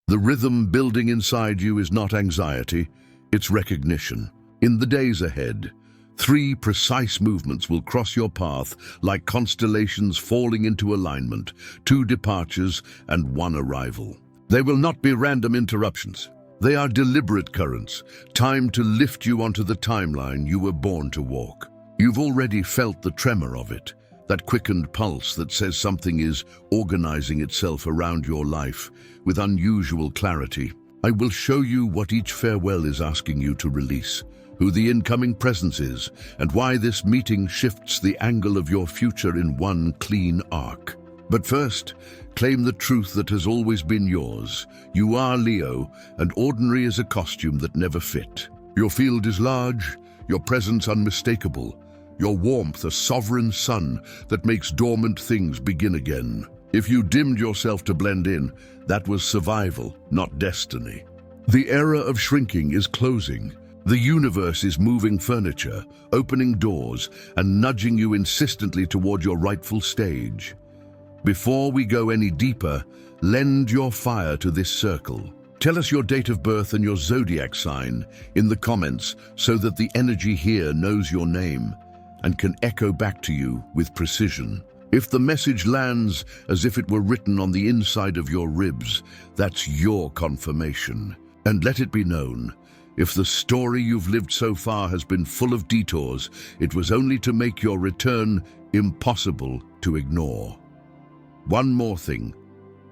The rhythm building inside you is not anxiety, it's recognition. In the days ahead, 3 precise movements will cross your path like constellations falling into alignment, 2 departures and 1 arrival. They will not be random interruptions. They are deliberate currents, timed to lift you onto the timeline you were born to walk. You've already felt the tremor of it, that quickened pulse that says something is organizing itself around your life with unusual clarity. I will show you what each farewell is asking you to release, who the incoming presence is, and why this meeting shifts the angle of your future in one clean arc. But first, claim the truth that has always been yours. You are Leo, and ordinary is a costume that never fit. Your field is large, your presence unmistakable, your warmth a sovereign sun that makes dormant things begin again. If you dimmed yourself to blend in, that was survival, not destiny. The era of shrinking is closing. The universe is moving furniture, opening doors, and nudging you insistently toward your rightful stage. Before we go any deeper, lend your fire to this circle. Tell us your date of birth and your zodiac sign in the comments so that the energy here knows your name and can echo back to you with precision. If the message lands as if it were written on the inside of your ribs, that's your confirmation. And let it be known, if the story you've lived so far has been full of detours, it was only to make your return impossible to ignore. One more thing,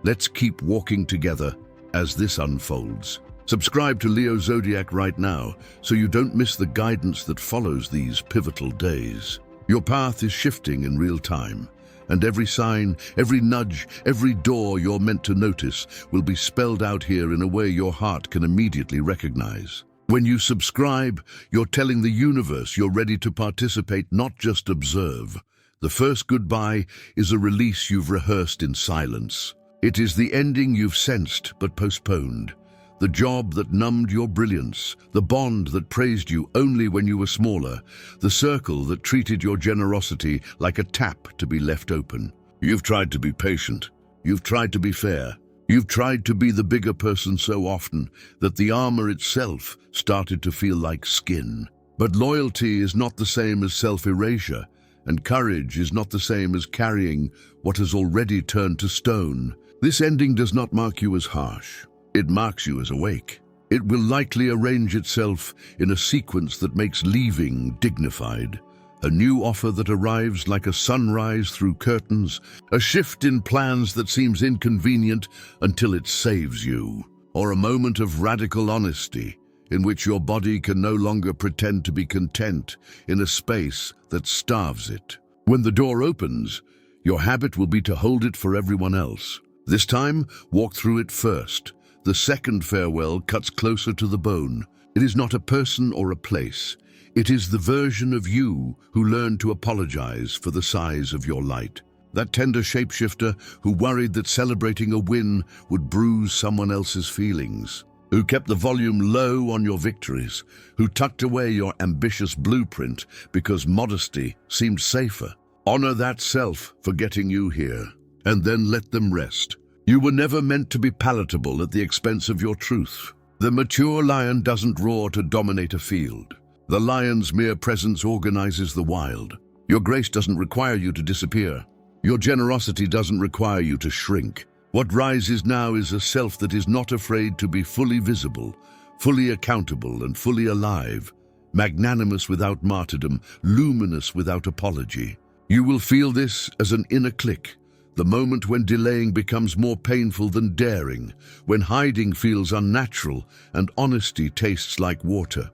let's keep walking together as this unfolds. Subscribe to Leo Zodiac right now so you don't miss the guidance that follows these pivotal days. Your path is shifting in real time, and every sign, every nudge, every door you're meant to notice will be spelled out here in a way your heart can immediately recognize. When you subscribe, you're telling the universe you're ready to participate, not just observe. The first goodbye is a release you've rehearsed in silence. It is the ending you've sensed but postponed. The job that numbed your brilliance, the bond that praised you only when you were smaller, the circle that treated your generosity like a tap to be left open. You've tried to be patient. You've tried to be fair. You've tried to be the bigger person so often that the armor itself started to feel like skin. But loyalty is not the same as self-erasure, and courage is not the same as carrying what has already turned to stone. This ending does not mark you as harsh. It marks you as awake. It will likely arrange itself in a sequence that makes leaving dignified. A new offer that arrives like a sunrise through curtains, a shift in plans that seems inconvenient until it saves you, or a moment of radical honesty in which your body can no longer pretend to be content in a space that starves it. When the door opens, your habit will be to hold it for everyone else. This time, walk through it first. The second farewell cuts closer to the bone. It is not a person or a place. It is the version of you who learned to apologize for the size of your light. That tender shapeshifter who worried that celebrating a win would bruise someone else's feelings. Who kept the volume low on your victories. Who tucked away your ambitious blueprint because modesty seemed safer. Honor that self for getting you here, and then let them rest. You were never meant to be palatable at the expense of your truth. The mature lion doesn't roar to dominate a field. The lion's mere presence organizes the wild. Your grace doesn't require you to disappear. Your generosity doesn't require you to shrink. What rises now is a self that is not afraid to be fully visible, fully accountable, and fully alive. Magnanimous without martyrdom, luminous without apology. You will feel this as an inner click. The moment when delaying becomes more painful than daring, when hiding feels unnatural and honesty tastes like water.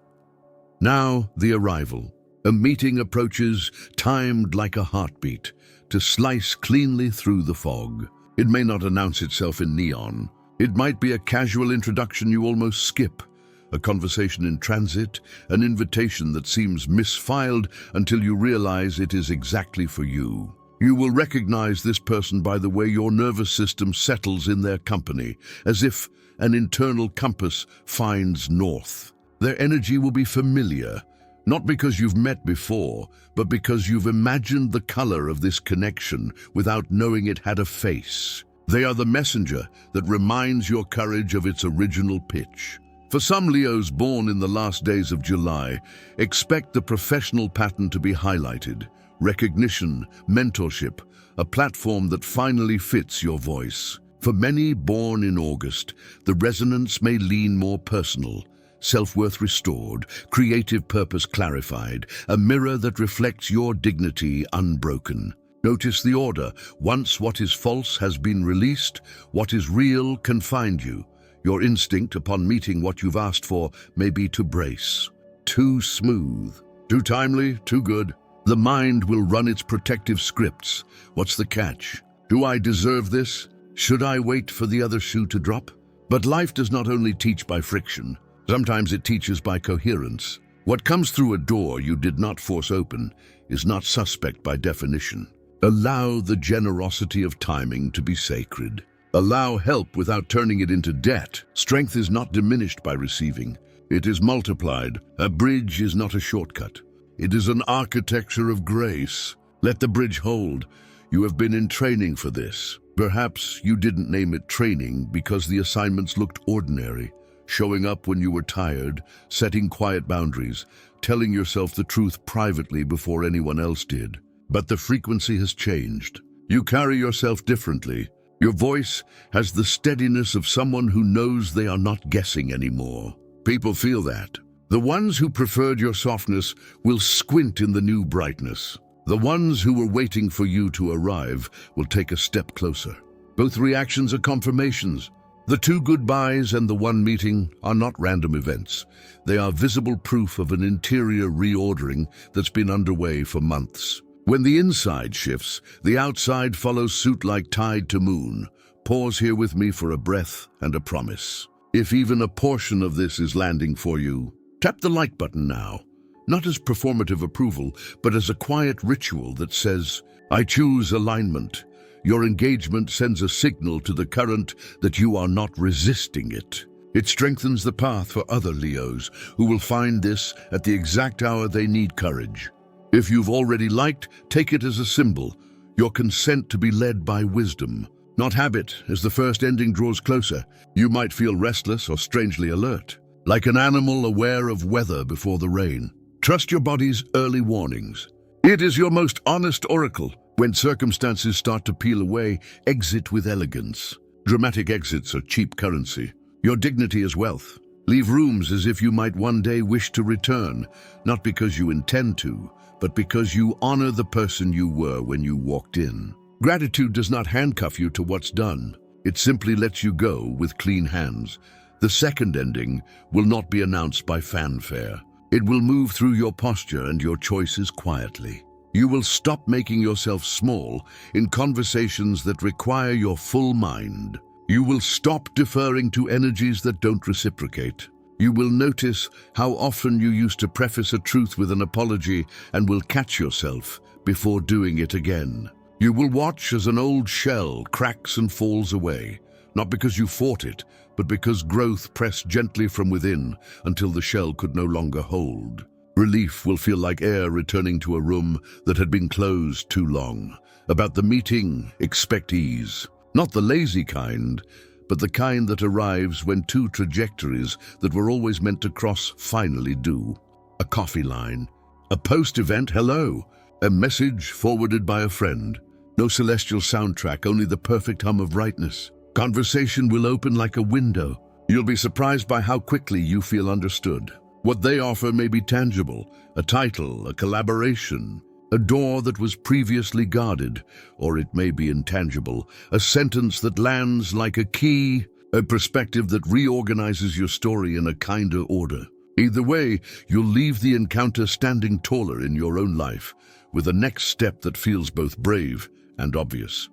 Now, the arrival. A meeting approaches, timed like a heartbeat, to slice cleanly through the fog. It may not announce itself in neon. It might be a casual introduction you almost skip, a conversation in transit, an invitation that seems misfiled until you realize it is exactly for you. You will recognize this person by the way your nervous system settles in their company, as if an internal compass finds north. Their energy will be familiar, not because you've met before, but because you've imagined the color of this connection without knowing it had a face. They are the messenger that reminds your courage of its original pitch. For some Leos born in the last days of July, expect the professional pattern to be highlighted. Recognition, mentorship, a platform that finally fits your voice. For many born in August, the resonance may lean more personal. Self-worth restored, creative purpose clarified, a mirror that reflects your dignity unbroken. Notice the order. Once what is false has been released, what is real can find you. Your instinct upon meeting what you've asked for may be to brace. Too smooth, too timely, too good. The mind will run its protective scripts. What's the catch? Do I deserve this? Should I wait for the other shoe to drop? But life does not only teach by friction. Sometimes it teaches by coherence. What comes through a door you did not force open is not suspect by definition. Allow the generosity of timing to be sacred. Allow help without turning it into debt. Strength is not diminished by receiving. It is multiplied. A bridge is not a shortcut. It is an architecture of grace. Let the bridge hold. You have been in training for this. Perhaps you didn't name it training because the assignments looked ordinary. Showing up when you were tired, setting quiet boundaries, telling yourself the truth privately before anyone else did. But the frequency has changed. You carry yourself differently. Your voice has the steadiness of someone who knows they are not guessing anymore. People feel that. The ones who preferred your softness will squint in the new brightness. The ones who were waiting for you to arrive will take a step closer. Both reactions are confirmations. The two goodbyes and the one meeting are not random events. They are visible proof of an interior reordering that's been underway for months. When the inside shifts, the outside follows suit like tide to moon. Pause here with me for a breath and a promise. If even a portion of this is landing for you, tap the like button now. Not as performative approval, but as a quiet ritual that says, I choose alignment. Your engagement sends a signal to the current that you are not resisting it. It strengthens the path for other Leos who will find this at the exact hour they need courage. If you've already liked, take it as a symbol, your consent to be led by wisdom, not habit. As the first ending draws closer, you might feel restless or strangely alert, like an animal aware of weather before the rain. Trust your body's early warnings. It is your most honest oracle. When circumstances start to peel away, exit with elegance. Dramatic exits are cheap currency. Your dignity is wealth. Leave rooms as if you might one day wish to return, not because you intend to, but because you honor the person you were when you walked in. Gratitude does not handcuff you to what's done. It simply lets you go with clean hands. The second ending will not be announced by fanfare. It will move through your posture and your choices quietly. You will stop making yourself small in conversations that require your full mind. You will stop deferring to energies that don't reciprocate. You will notice how often you used to preface a truth with an apology and will catch yourself before doing it again. You will watch as an old shell cracks and falls away, not because you fought it, but because growth pressed gently from within until the shell could no longer hold. Relief will feel like air returning to a room that had been closed too long. About the meeting, expect ease. Not the lazy kind, but the kind that arrives when two trajectories that were always meant to cross finally do. A coffee line, a post-event hello, a message forwarded by a friend. No celestial soundtrack, only the perfect hum of brightness. Conversation will open like a window. You'll be surprised by how quickly you feel understood. What they offer may be tangible, a title, a collaboration, a door that was previously guarded, or it may be intangible, a sentence that lands like a key, a perspective that reorganizes your story in a kinder order. Either way, you'll leave the encounter standing taller in your own life, with a next step that feels both brave and obvious.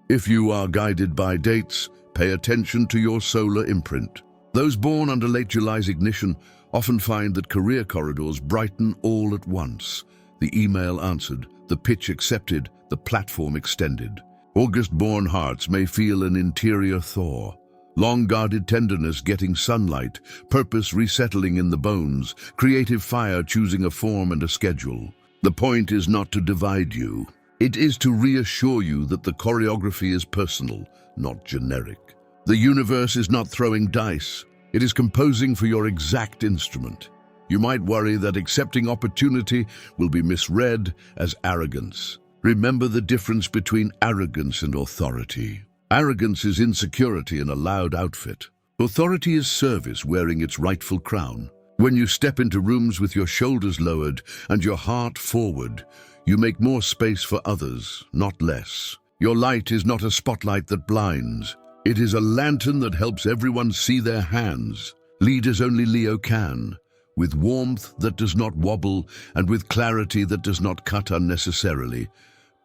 If you are guided by dates, pay attention to your solar imprint. Those born under late July's ignition often find that career corridors brighten all at once. The email answered, the pitch accepted, the platform extended. August-born hearts may feel an interior thaw, long-guarded tenderness getting sunlight, purpose resettling in the bones, creative fire choosing a form and a schedule. The point is not to divide you. It is to reassure you that the choreography is personal, not generic. The universe is not throwing dice. It is composing for your exact instrument. You might worry that accepting opportunity will be misread as arrogance. Remember the difference between arrogance and authority. Arrogance is insecurity in a loud outfit. Authority is service wearing its rightful crown. When you step into rooms with your shoulders lowered and your heart forward, you make more space for others, not less. Your light is not a spotlight that blinds. It is a lantern that helps everyone see their hands. Lead as only Leo can, with warmth that does not wobble and with clarity that does not cut unnecessarily.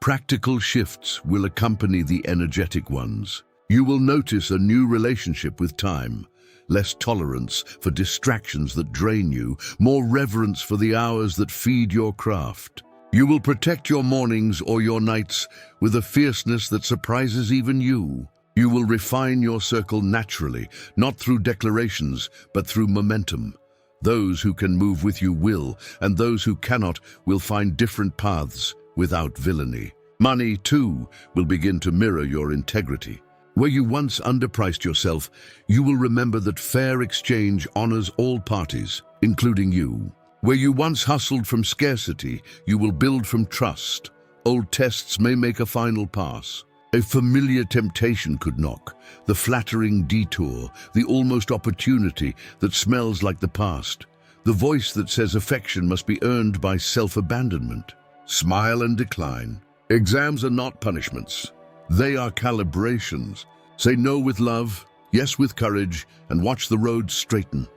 Practical shifts will accompany the energetic ones. You will notice a new relationship with time, less tolerance for distractions that drain you, more reverence for the hours that feed your craft. You will protect your mornings or your nights with a fierceness that surprises even you. You will refine your circle naturally, not through declarations, but through momentum. Those who can move with you will, and those who cannot will find different paths without villainy. Money, too, will begin to mirror your integrity. Where you once underpriced yourself, you will remember that fair exchange honors all parties, including you. Where you once hustled from scarcity, you will build from trust. Old tests may make a final pass. A familiar temptation could knock, the flattering detour, the almost opportunity that smells like the past, the voice that says affection must be earned by self-abandonment. Smile and decline. Exams are not punishments. They are calibrations. Say no with love, yes with courage, and watch the road straighten.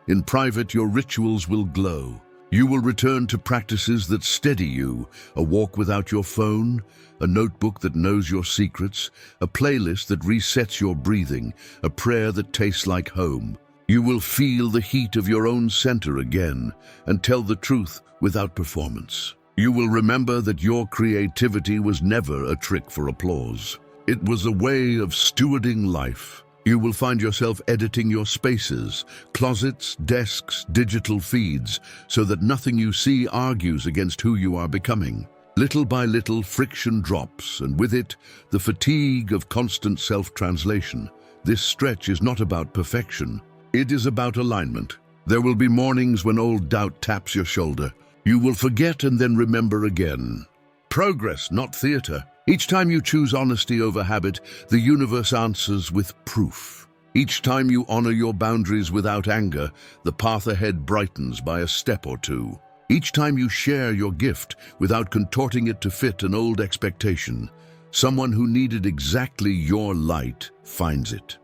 In private, your rituals will glow. You will return to practices that steady you, a walk without your phone, a notebook that knows your secrets, a playlist that resets your breathing, a prayer that tastes like home. You will feel the heat of your own center again and tell the truth without performance. You will remember that your creativity was never a trick for applause. It was a way of stewarding life. You will find yourself editing your spaces, closets, desks, digital feeds, so that nothing you see argues against who you are becoming. Little by little, friction drops, and with it, the fatigue of constant self-translation. This stretch is not about perfection. It is about alignment. There will be mornings when old doubt taps your shoulder. You will forget and then remember again. Progress, not theater. Each time you choose honesty over habit, the universe answers with proof. Each time you honor your boundaries without anger, the path ahead brightens by a step or two. Each time you share your gift without contorting it to fit an old expectation, someone who needed exactly your light finds it.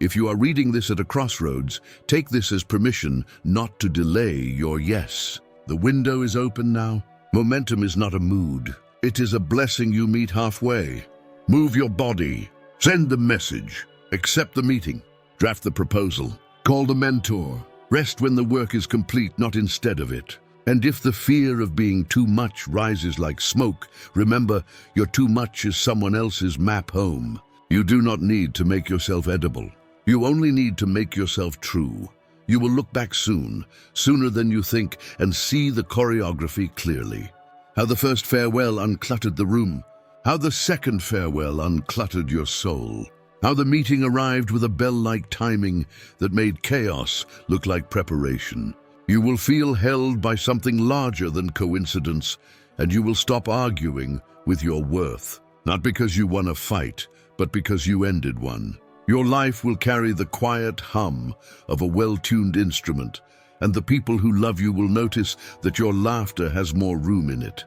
If you are reading this at a crossroads, take this as permission not to delay your yes. The window is open now. Momentum is not a mood. It is a blessing you meet halfway. Move your body. Send the message. Accept the meeting. Draft the proposal. Call the mentor. Rest when the work is complete, not instead of it. And if the fear of being too much rises like smoke, remember, your too much is someone else's map home. You do not need to make yourself edible. You only need to make yourself true. You will look back soon, sooner than you think, and see the choreography clearly. How the first farewell uncluttered the room. How the second farewell uncluttered your soul. How the meeting arrived with a bell-like timing that made chaos look like preparation. You will feel held by something larger than coincidence, and you will stop arguing with your worth. Not because you won a fight, but because you ended one. Your life will carry the quiet hum of a well-tuned instrument, and the people who love you will notice that your laughter has more room in it.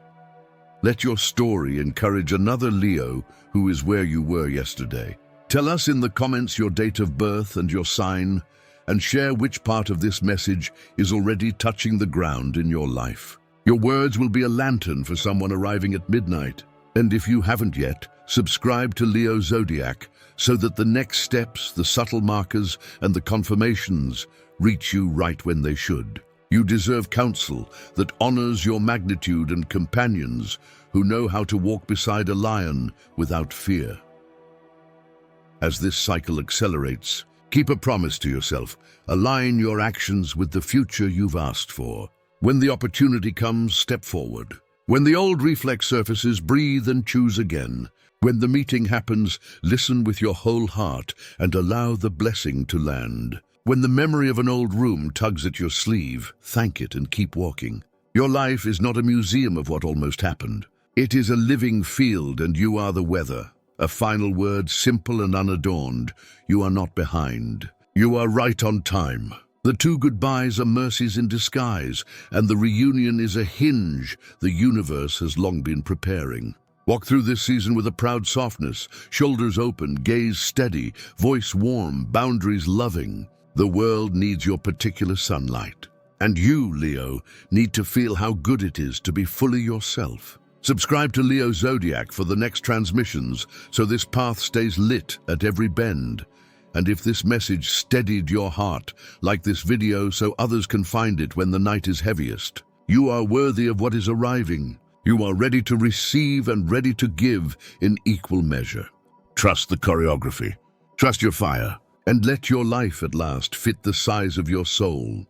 Let your story encourage another Leo who is where you were yesterday. Tell us in the comments your date of birth and your sign, and share which part of this message is already touching the ground in your life. Your words will be a lantern for someone arriving at midnight. And if you haven't yet, subscribe to Leo Zodiac so that the next steps, the subtle markers, and the confirmations reach you right when they should. You deserve counsel that honors your magnitude and companions who know how to walk beside a lion without fear. As this cycle accelerates, keep a promise to yourself. Align your actions with the future you've asked for. When the opportunity comes, step forward. When the old reflex surfaces, breathe and choose again. When the meeting happens, listen with your whole heart and allow the blessing to land. When the memory of an old room tugs at your sleeve, thank it and keep walking. Your life is not a museum of what almost happened. It is a living field and you are the weather. A final word, simple and unadorned. You are not behind. You are right on time. The two goodbyes are mercies in disguise, and the reunion is a hinge the universe has long been preparing. Walk through this season with a proud softness, shoulders open, gaze steady, voice warm, boundaries loving. The world needs your particular sunlight. And you, Leo, need to feel how good it is to be fully yourself. Subscribe to Leo Zodiac for the next transmissions so this path stays lit at every bend. And if this message steadied your heart, like this video so others can find it when the night is heaviest. You are worthy of what is arriving. You are ready to receive and ready to give in equal measure. Trust the choreography. Trust your fire. And let your life at last fit the size of your soul.